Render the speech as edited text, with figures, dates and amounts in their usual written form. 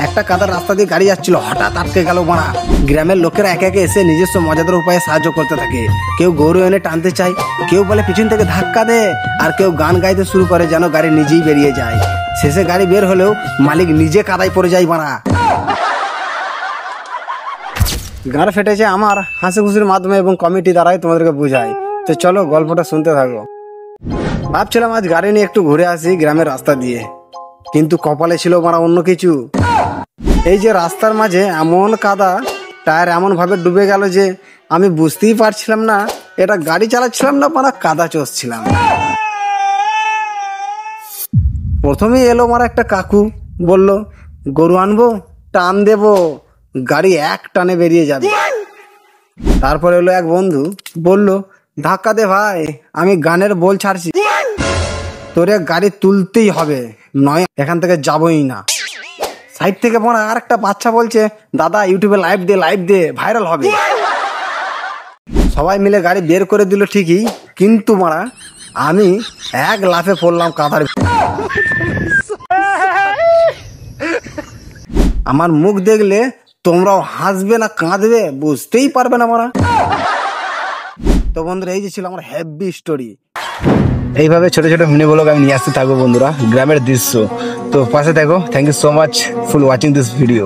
একটা কাদার রাস্তা দিয়ে গাড়ি যাচ্ছিল, হঠাৎ আটকে গেল মারা। গ্রামের লোকেরা একে একে এসে নিজস্ব মজাদার উপায়ে সাহায্য করতে থাকে। কেউ গরু এনে টানতে চায়, কেউ বলে পিছন থেকে ধাক্কা দে, আর কেউ গান গাইতে শুরু করে যেন গাড়ি নিজেই বেরিয়ে যায়। শেষে গাড়ি বের হলেও মালিক নিজে কাদায় পড়ে যায় মারা। গান ফেটেছে আমার হাসি খুশির মাধ্যমে এবং কমিটি দ্বারাই তোমাদেরকে বোঝায়। তো চলো গল্পটা শুনতে থাকো। ভাবছিলাম আজ গাড়ি নিয়ে একটু ঘুরে আসি গ্রামের রাস্তা দিয়ে, কিন্তু কপালে ছিল মারা অন্য কিছু। এই যে রাস্তার মাঝে এমন কাদা, টায়ার এমন ভাবে ডুবে গেল যে আমি বুঝতেই পারছিলাম না এটা গাড়ি চালাচ্ছিলাম না মারা কাদা চষছিলাম। প্রথমেই এলো মারা একটা কাকু, বলল গরু আনবো, টান দেবো, গাড়ি এক টানে বেরিয়ে যাবে। তারপর এলো এক বন্ধু, বলল ধাক্কা দে ভাই, আমি গানের বোল ছাড়ছি, তোরে গাড়ি তুলতেই হবে, নয় এখান থেকে যাবই না। সাইড থেকে মারা আর একটা বাচ্চা বলছে দাদা ইউটিউবে লাইভ দে ভাইরাল হবে। সবাই মিলে গাড়ি বের করে দিল ঠিকই, কিন্তু মারা আমি এক লাফে পড়লাম কাদার। আমার মুখ দেখলে তোমরাও হাসবে না কাঁদবে বুঝতেই পারবে না মারা। তো বন্ধুরা, এই যে ছিল আমার হ্যাপি স্টোরি। এইভাবে ছোট ছোট মিনি ব্লগ আমি নিয়ে আসতে থাকবো বন্ধুরা, গ্রামের দৃশ্য। তো পাশে থাকো। Thank you so much for watching this video.